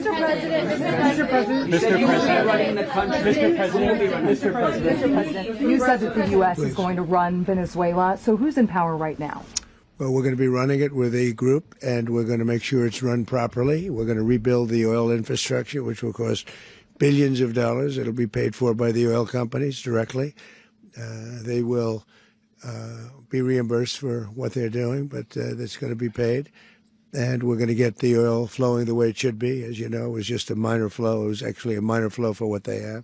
You said that the U.S. is going to run Venezuela. So who's in power right now? Well, we're going to be running it with a group, and we're going to make sure it's run properly. We're going to rebuild the oil infrastructure, which will cost billions of dollars. It'll be paid for by the oil companies directly. They will be reimbursed for what they're doing, but that's going to be paid. And we're going to get the oil flowing the way it should be. As you know, it was just a minor flow. It was actually a minor flow for what they have.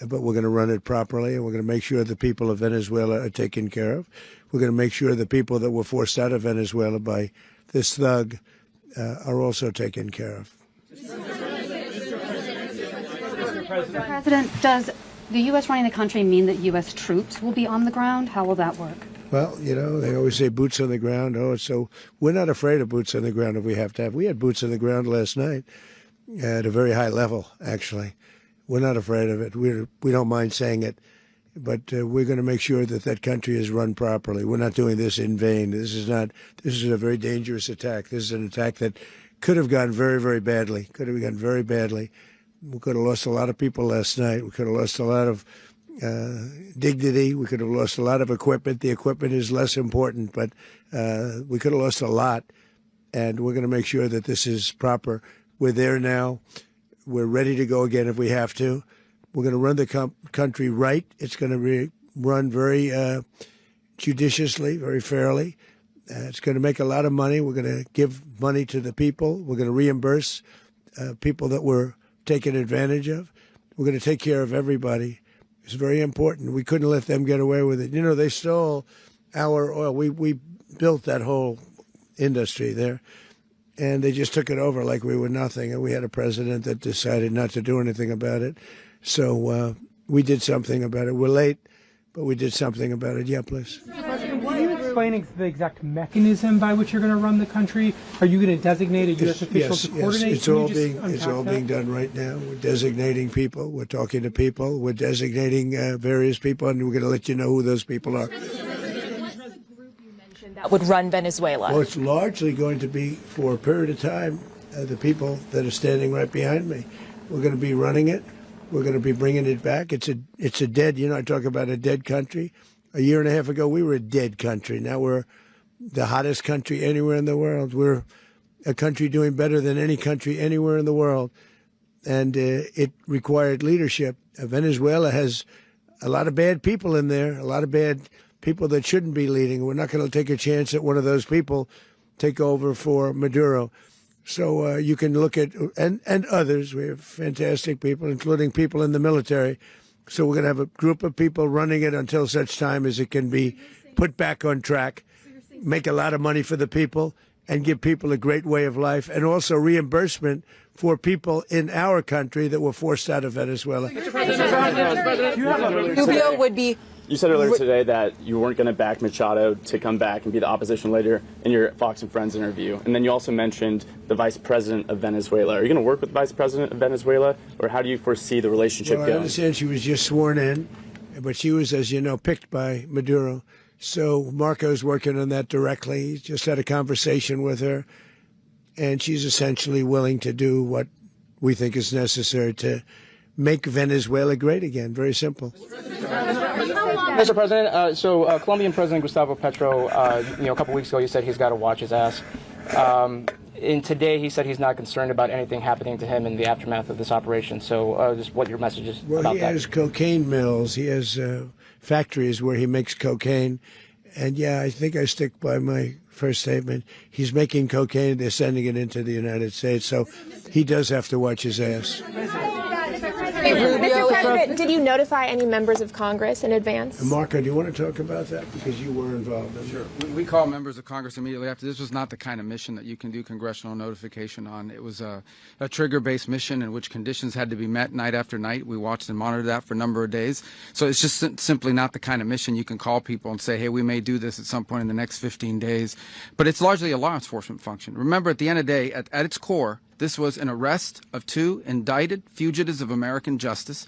But we're going to run it properly, and we're going to make sure the people of Venezuela are taken care of. We're going to make sure the people that were forced out of Venezuela by this thug are also taken care of. Mr. President, does the U.S. running the country mean that U.S. troops will be on the ground? How will that work? Well, you know, they always say boots on the ground. Oh, so we're not afraid of boots on the ground if we have to have. We had boots on the ground last night at a very high level, actually. We're not afraid of it. We don't mind saying it. But we're going to make sure that that country is run properly. We're not doing this in vain. This is a very dangerous attack. This is an attack that could have gone very, very badly. Could have gone very badly. We could have lost a lot of people last night. We could have lost a lot of dignity. We could have lost a lot of equipment. The equipment is less important, but we could have lost a lot. And we're going to make sure that this is proper. We're there now. We're ready to go again if we have to. We're going to run the country right. It's going to be run very judiciously, very fairly. It's going to make a lot of money. We're going to give money to the people. We're going to reimburse people that were taken advantage of. We're going to take care of everybody. It's very important. We couldn't let them get away with it. You know, they stole our oil. We built that whole industry there, and they just took it over like we were nothing. And we had a president that decided not to do anything about it. So we did something about it. We're late, but we did something about it. Yeah, please. Are you explaining the exact mechanism by which you're going to run the country? Are you going to designate a U.S. official to coordinate? Yes, it's all being done right now. We're designating people. We're talking to people. We're designating various people, and we're going to let you know who those people are. What's the group you mentioned that would run Venezuela? Well, it's largely going to be, for a period of time, the people that are standing right behind me. We're going to be running it. We're going to be bringing it back. It's a dead, you know, I talk about a dead country. A year and a half ago, we were a dead country. Now we're the hottest country anywhere in the world. We're a country doing better than any country anywhere in the world. And it required leadership. Venezuela has a lot of bad people in there, a lot of bad people that shouldn't be leading. We're not going to take a chance that one of those people take over for Maduro. So you can look at, and others, we have fantastic people, including people in the military. So we're going to have a group of people running it until such time as it can be put back on track, make a lot of money for the people, and give people a great way of life, and also reimbursement for people in our country that were forced out of Venezuela. Rubio would be... You said earlier today that you weren't going to back Machado to come back and be the opposition leader in your Fox and Friends interview. And then you also mentioned the vice president of Venezuela. Are you going to work with the vice president of Venezuela, or how do you foresee the relationship going? I understand she was just sworn in, but she was, as you know, picked by Maduro. So Marco's working on that directly. He just had a conversation with her, and she's essentially willing to do what we think is necessary to make Venezuela great again. Very simple. Mr. President, Colombian President Gustavo Petro, a couple weeks ago, he said he's got to watch his ass. And today he said he's not concerned about anything happening to him in the aftermath of this operation. So just what your message is about that. Well, he has cocaine mills. He has factories where he makes cocaine. And, yeah, I think I stick by my first statement. He's making cocaine. They're sending it into the United States. So he does have to watch his ass. Mr. President, did you notify any members of Congress in advance? Marco, do you want to talk about that? Because you were involved in it. Sure. We call members of Congress immediately after. This was not the kind of mission that you can do congressional notification on. It was a trigger-based mission in which conditions had to be met night after night. We watched and monitored that for a number of days. So it's just simply not the kind of mission you can call people and say, hey, we may do this at some point in the next 15 days. But it's largely a law enforcement function. Remember, at the end of the day, at its core, this was an arrest of 2 indicted fugitives of American justice,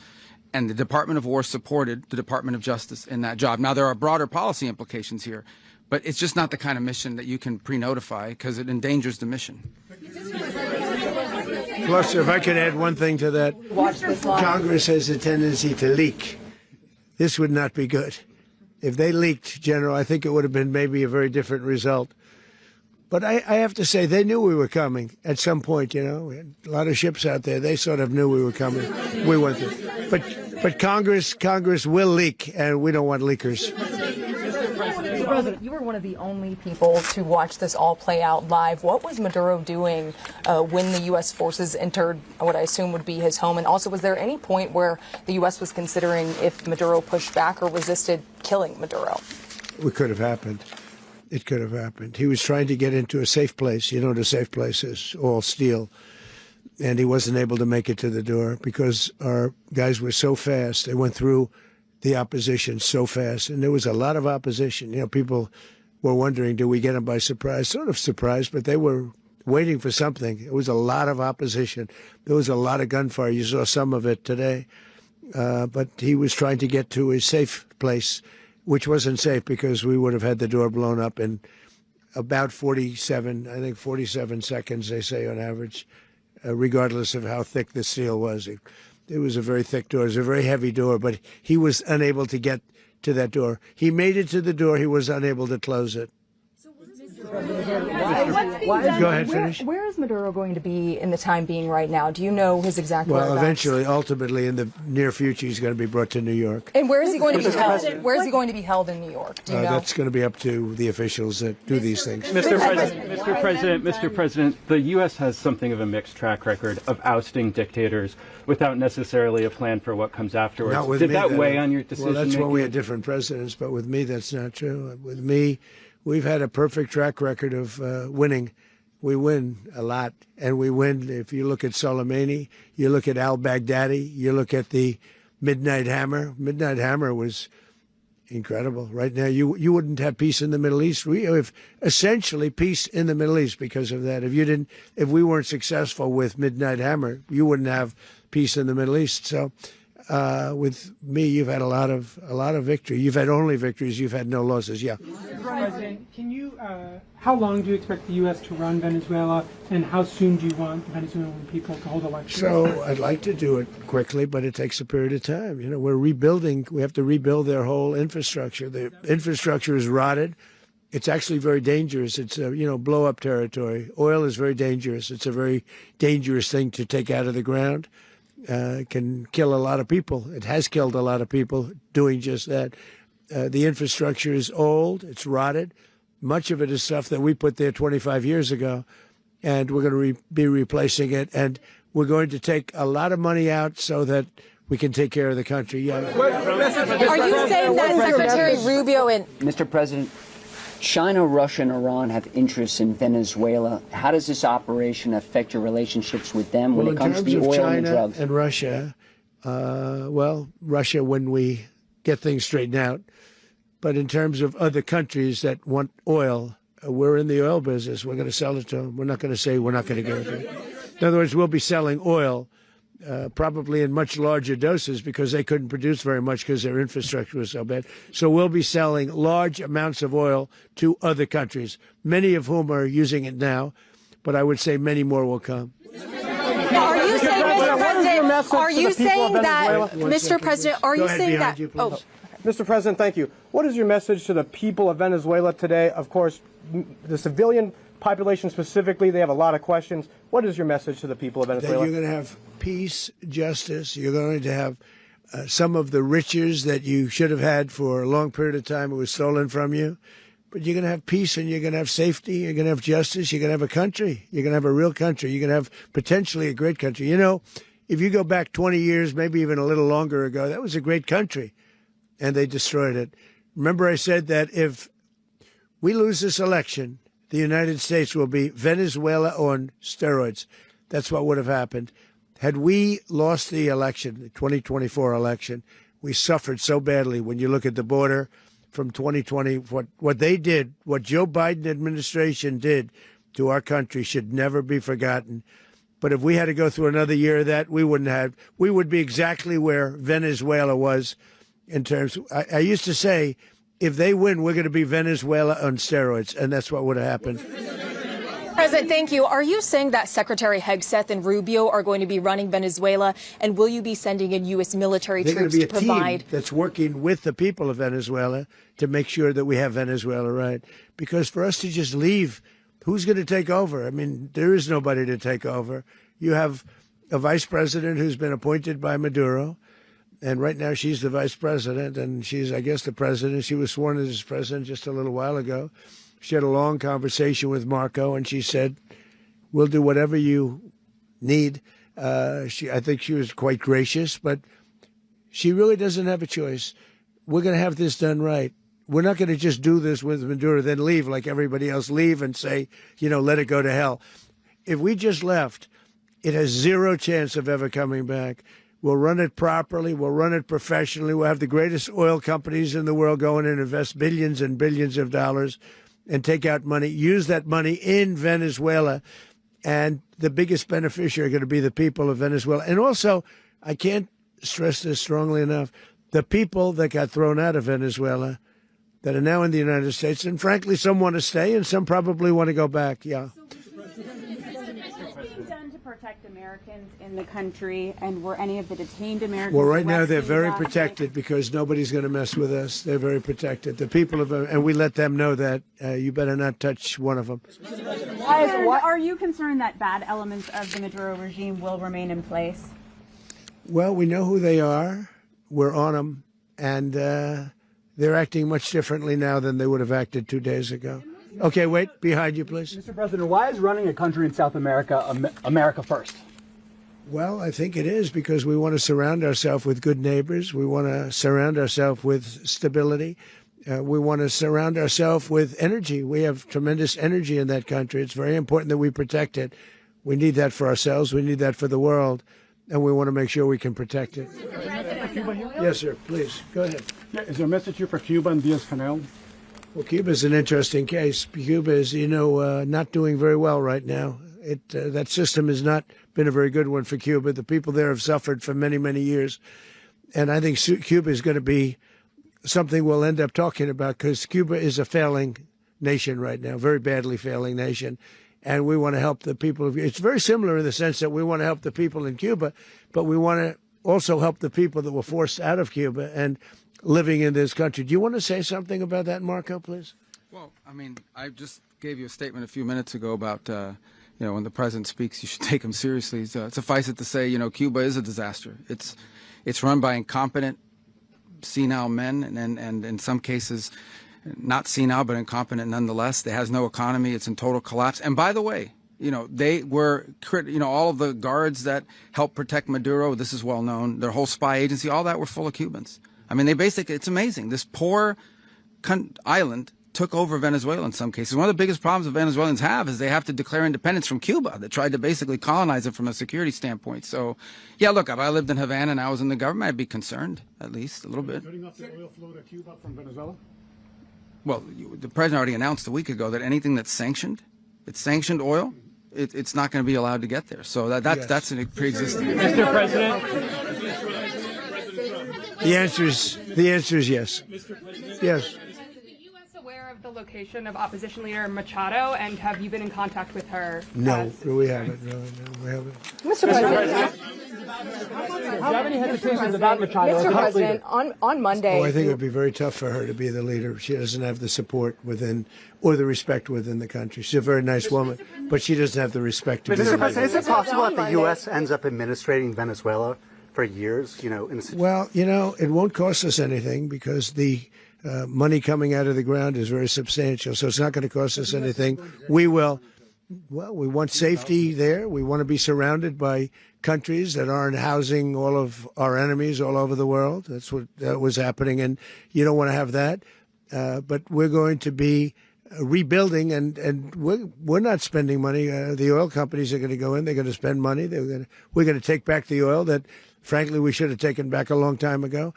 and the Department of War supported the Department of Justice in that job. Now, there are broader policy implications here, but it's just not the kind of mission that you can pre-notify because it endangers the mission. Plus, if I could add one thing to that, Congress has a tendency to leak. This would not be good. If they leaked, General, I think it would have been maybe a very different result. But I have to say, they knew we were coming at some point, you know. We had a lot of ships out there. They sort of knew we were coming. We went through. But Congress will leak, and we don't want leakers. Mr. President, you were one of the only people to watch this all play out live. What was Maduro doing when the U.S. forces entered what I assume would be his home? And also, was there any point where the U.S. was considering if Maduro pushed back or resisted killing Maduro? It could have happened. It could have happened. He was trying to get into a safe place. You know, the safe place is all steel. And he wasn't able to make it to the door because our guys were so fast. They went through the opposition so fast. And there was a lot of opposition. You know, people were wondering, do we get them by surprise? Sort of surprised, but they were waiting for something. It was a lot of opposition. There was a lot of gunfire. You saw some of it today. But he was trying to get to a safe place, which wasn't safe because we would have had the door blown up in about 47 seconds, they say on average, regardless of how thick the steel was. It was a very thick door. It was a very heavy door, but he was unable to get to that door. He made it to the door. He was unable to close it. Go ahead, finish. Where is Maduro going to be in the time being right now? Do you know his exact whereabouts? Well, eventually, ultimately, in the near future, he's going to be brought to New York. And where is he going to be held? Where is he going to be held in New York? Do you know? That's going to be up to the officials that do these things. Mr. President, the U.S. has something of a mixed track record of ousting dictators without necessarily a plan for what comes afterwards. Did that weigh on your decision? Well, that's when we had different presidents, but with me, that's not true. With me, we've had a perfect track record of winning. We win a lot, and we win. If you look at Soleimani, you look at al-Baghdadi, you look at the Midnight Hammer. Midnight Hammer was incredible. Right now, you wouldn't have peace in the Middle East. We have essentially peace in the Middle East because of that. If we weren't successful with Midnight Hammer, you wouldn't have peace in the Middle East. So, with me, you've had a lot of victory. You've had only victories. You've had no losses. Yeah. President, can you? How long do you expect the U.S. to run Venezuela, and how soon do you want the Venezuelan people to hold elections? So I'd like to do it quickly, but it takes a period of time. You know, we're rebuilding. We have to rebuild their whole infrastructure. The infrastructure is rotted. It's actually very dangerous. It's blow-up territory. Oil is very dangerous. It's a very dangerous thing to take out of the ground. Can kill a lot of people. It has killed a lot of people doing just that. The infrastructure is old. It's rotted. Much of it is stuff that we put there 25 years ago, and we're going to be replacing it. And we're going to take a lot of money out so that we can take care of the country. Yeah. Are you saying that Secretary Rubio and Mr. President, China, Russia, and Iran have interests in Venezuela. How does this operation affect your relationships with them when it comes to the oil and the drugs? And Russia, Russia when we get things straightened out. But in terms of other countries that want oil, we're in the oil business. We're going to sell it to them. We're not going to say we're not going to give it to them. In other words, we'll be selling oil probably in much larger doses because they couldn't produce very much because their infrastructure was so bad. So we'll be selling large amounts of oil to other countries, many of whom are using it now, but I would say many more will come. Now, are you saying, Mr. President, are you saying that, Mr. President, are you saying that? Mr. President, thank you. What is your message to the people of Venezuela today? Of course, the civilian population specifically, they have a lot of questions. What is your message to the people of Venezuela? That you're going to have peace, justice. You're going to have some of the riches that you should have had for a long period of time. It was stolen from you. But you're going to have peace and you're going to have safety. You're going to have justice. You're going to have a country. You're going to have a real country. You're going to have potentially a great country. You know, if you go back 20 years, maybe even a little longer ago, that was a great country. And they destroyed it. Remember I said that if we lose this election, the United States will be Venezuela on steroids. That's what would have happened. Had we lost the election, the 2024 election, we suffered so badly. When you look at the border from 2020, what they did, what Joe Biden administration did to our country should never be forgotten. But if we had to go through another year of that, we would be exactly where Venezuela was in terms. I used to say, if they win, we're going to be Venezuela on steroids, and that's what would have happened. President, thank you. Are you saying that Secretary Hegseth and Rubio are going to be running Venezuela, and will you be sending in U.S. military They're troops going to to be a provide? team that's working with the people of Venezuela to make sure that we have Venezuela right. Because for us to just leave, who's going to take over? I mean, there is nobody to take over. You have a vice president who's been appointed by Maduro, and right now she's the vice president, and she's, I guess, the president. She was sworn in as president just a little while ago. She had a long conversation with Marco, and she said, we'll do whatever you need. I think she was quite gracious, but she really doesn't have a choice. We're going to have this done right. We're not going to just do this with Maduro, then leave like everybody else, leave and say, let it go to hell. If we just left, it has zero chance of ever coming back. We'll run it properly. We'll run it professionally. We'll have the greatest oil companies in the world go in and invest billions and billions of dollars and take out money, use that money in Venezuela. And the biggest beneficiary are going to be the people of Venezuela. And also, I can't stress this strongly enough, the people that got thrown out of Venezuela that are now in the United States, and frankly, some want to stay and some probably want to go back. Yeah. Protect Americans in the country, and were any of the detained Americans? Well, right now they're very protected because nobody's going to mess with us. They're very protected. The people of, and we let them know that you better not touch one of them. Are you concerned that bad elements of the Maduro regime will remain in place? Well, we know who they are. We're on them, and they're acting much differently now than they would have acted 2 days ago. Okay, wait, behind you, please. Mr. President, why is running a country in South America America first? Well, I think it is because we want to surround ourselves with good neighbors. We want to surround ourselves with stability. We want to surround ourselves with energy. We have tremendous energy in that country. It's very important that we protect it. We need that for ourselves. We need that for the world. And we want to make sure we can protect it. Yes, sir. Please, go ahead. Yeah, is there a message here for Cuba and Diaz-Canel? Well, Cuba is an interesting case. Cuba is, not doing very well right now. That system has not been a very good one for Cuba. The people there have suffered for many, many years. And I think Cuba is going to be something we'll end up talking about because Cuba is a failing nation right now, very badly failing nation. And we want to help the people of it's very similar in the sense that we want to help the people in Cuba, but we want to also help the people that were forced out of Cuba and living in this country. Do you want to say something about that, Marco, please? Well, I mean, I just gave you a statement a few minutes ago about, when the president speaks, you should take him seriously. Suffice it to say, Cuba is a disaster. It's run by incompetent, senile men, and in some cases, not senile, but incompetent nonetheless. It has no economy. It's in total collapse. And by the way, they were, all of the guards that helped protect Maduro, this is well known, their whole spy agency, all that were full of Cubans. I mean, it's amazing. This poor island took over Venezuela in some cases. One of the biggest problems the Venezuelans have is they have to declare independence from Cuba that tried to basically colonize it from a security standpoint. So, yeah, look, if I lived in Havana and I was in the government, I'd be concerned, at least a little bit. Cutting off the oil flow to Cuba from Venezuela? Well, the president already announced a week ago that anything that's sanctioned oil, it's not going to be allowed to get there. So that's a pre-existing. Mr. President. The answer is yes. Yes. Is the U.S. aware of the location of opposition leader Machado, and have you been in contact with her? No, we haven't. No, we haven't. Mr. President. Do you have any hesitations about Machado? Mr. President, on Monday. I think it would be very tough for her to be the leader. She doesn't have the support within or the respect within the country. She's a very nice woman, but she doesn't have the respect to be the leader. Mr. President, is it possible that the U.S. ends up administrating Venezuela for years? Well, it won't cost us anything because the money coming out of the ground is very substantial. So it's not going to cost us anything. We will. Well, we want safety there. We want to be surrounded by countries that aren't housing all of our enemies all over the world. That's what was happening, and you don't want to have that. But we're going to be rebuilding, and we're not spending money. The oil companies are going to go in. They're going to spend money. We're going to take back the oil that, frankly, we should have taken back a long time ago.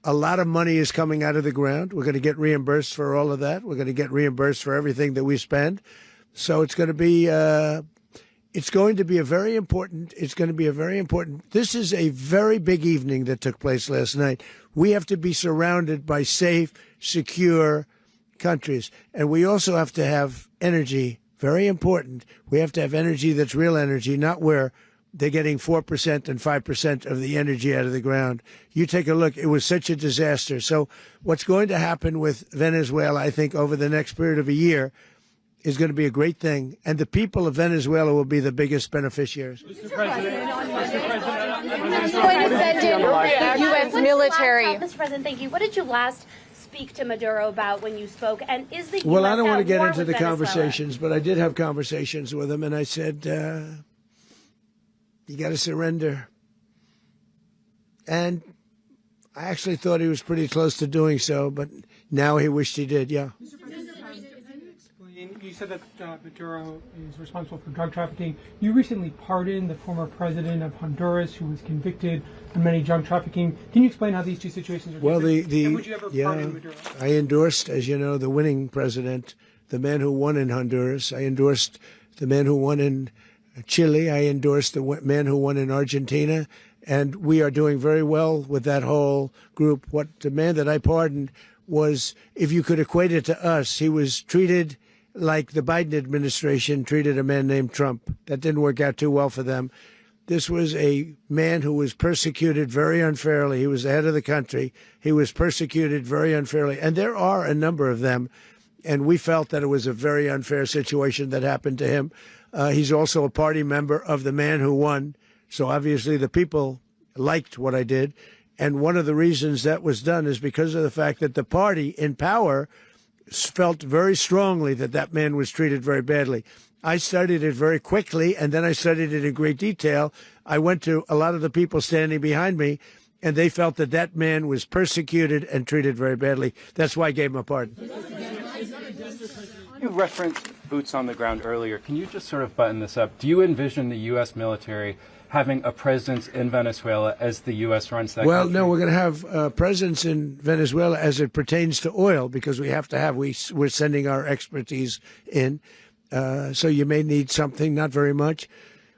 A lot of money is coming out of the ground. We're going to get reimbursed for all of that. We're going to get reimbursed for everything that we spend. So it's going to be a very important. This is a very big evening that took place last night. We have to be surrounded by safe, secure countries, and we also have to have energy very important. We have to have energy that's real energy, not where they're getting 4% and 5% of the energy out of the ground. You take a look. It was such a disaster. So what's going to happen with Venezuela, I think, over the next period of a year is going to be a great thing. And the people of Venezuela will be the biggest beneficiaries. Mr. President, going to send in the U.S. military. Mr. President, thank you. What did you last speak to Maduro about when you spoke? And is the U.S. Well, I don't want to get war into with the Venezuela? conversations, but I did have conversations with him, and I said, you got to surrender. And I actually thought he was pretty close to doing so, but now he wished he did, yeah. You said that Maduro is responsible for drug trafficking. You recently pardoned the former president of Honduras, who was convicted on many drug trafficking. Can you explain how these two situations are different? And would you ever pardon Maduro? I endorsed, as you know, the winning president, the man who won in Honduras. I endorsed the man who won in Chile. I endorsed the man who won in Argentina. And we are doing very well with that whole group. What the man that I pardoned was, if you could equate it to us, he was treated like the Biden administration treated a man named Trump. That didn't work out too well for them. This was a man who was persecuted very unfairly. He was the head of the country. He was persecuted very unfairly. And there are a number of them. And we felt that it was a very unfair situation that happened to him. He's also a party member of the man who won. So obviously the people liked what I did. And one of the reasons that was done is because of the fact that the party in power felt very strongly that that man was treated very badly. I studied it very quickly, and then I studied it in great detail. I went to a lot of the people standing behind me, and they felt that that man was persecuted and treated very badly. That's why I gave him a pardon. You referenced boots on the ground earlier. Can you just sort of button this up? Do you envision the U.S. military having a presence in Venezuela as the U.S. runs that country? No, we're going to have a presence in Venezuela as it pertains to oil, because we have to have, we're sending our expertise in. So you may need something, not very much.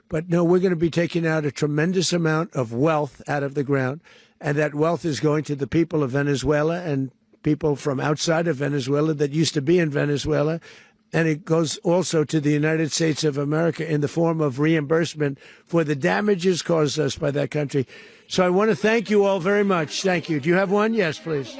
But no, we're going to be taking out a tremendous amount of wealth out of the ground. And that wealth is going to the people of Venezuela and people from outside of Venezuela that used to be in Venezuela. And it goes also to the United States of America in the form of reimbursement for the damages caused us by that country. So I want to thank you all very much. Thank you. Do you have one? Yes, please.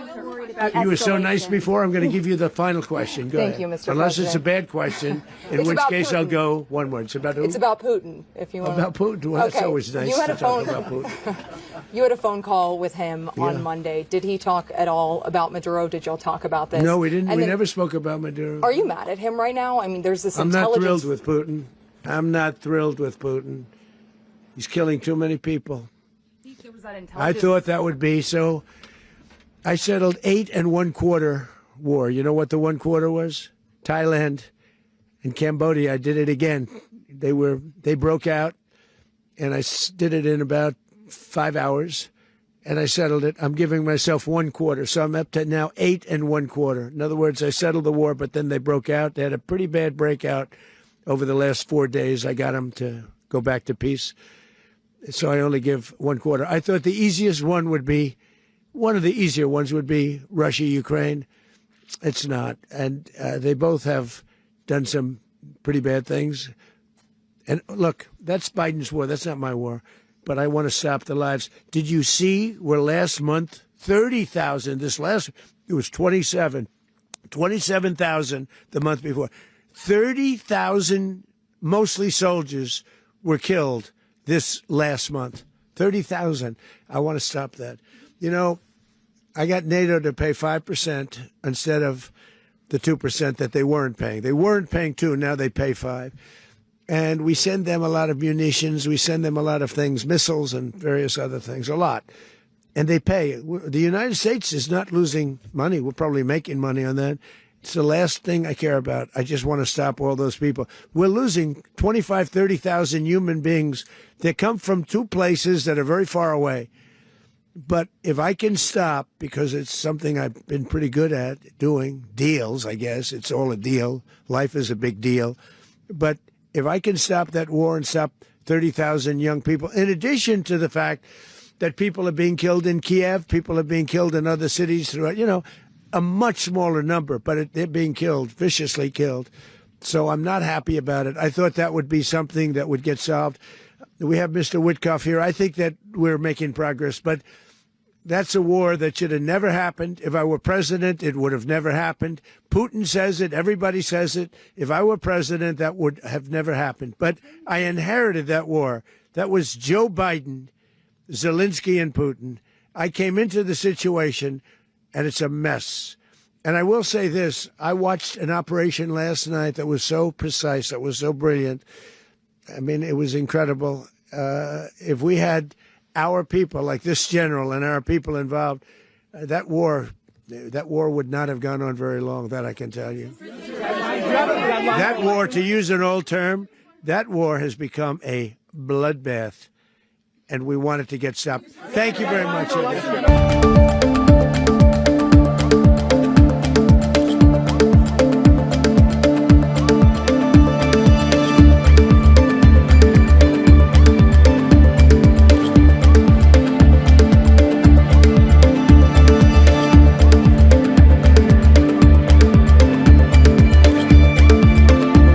You were so nice before. I'm going to give you the final question. Go ahead. Thank you, Mr. Unless President. it's a bad question, in which case I'll go one word. It's about who? It's about Putin, if you want. About Putin? Well, that's always nice to talk about Putin. You had a phone call with him on Monday. Did he talk at all about Maduro? Did y'all talk about this? No, we didn't. We never spoke about Maduro. Are you mad at him right now? I mean, there's this I'm not intelligence. thrilled with Putin. I'm not thrilled with Putin. He's killing too many people. I thought that would be so. I settled 8 1/4 war. You know what the 1/4 was? Thailand and Cambodia. I did it again. They broke out, and I did it in about 5 hours, and I settled it. I'm giving myself 1/4, so I'm up to now 8 1/4. In other words, I settled the war, but then they broke out. They had a pretty bad breakout over the last 4 days. I got them to go back to peace. So I only give 1/4. I thought the easiest one would be, one of the easier ones would be Russia, Ukraine. It's not. And they both have done some pretty bad things. And look, that's Biden's war. That's not my war. But I want to stop the lives. Did you see where last month, 30,000, it was 27,000 the month before. 30,000, mostly soldiers, were killed this last month. 30,000. I want to stop that. You know, I got NATO to pay 5% instead of the 2% that they weren't paying. They weren't paying 2, now they pay 5. And we send them a lot of munitions. We send them a lot of things, missiles and various other things, a lot. And they pay. The United States is not losing money. We're probably making money on that. It's the last thing I care about. I just want to stop all those people. We're losing 25,000, 30,000 human beings that come from 2 places that are very far away. But if I can stop, because it's something I've been pretty good at doing, deals, I guess. It's all a deal. Life is a big deal. But if I can stop that war and stop 30,000 young people, in addition to the fact that people are being killed in Kiev, people are being killed in other cities throughout, a much smaller number, but they're being killed, viciously killed. So I'm not happy about it. I thought that would be something that would get solved. We have Mr. Witkoff here. I think that we're making progress, but that's a war that should have never happened. If I were president, it would have never happened. Putin says it. Everybody says it. If I were president, that would have never happened. But I inherited that war. That was Joe Biden, Zelensky, and Putin. I came into the situation, and it's a mess. And I will say this. I watched an operation last night that was so precise, that was so brilliant. I mean, it was incredible. If we had our people, like this general, and our people involved, that war would not have gone on very long, that I can tell you. That war, to use an old term, that war has become a bloodbath, and we want it to get stopped. Thank you very much.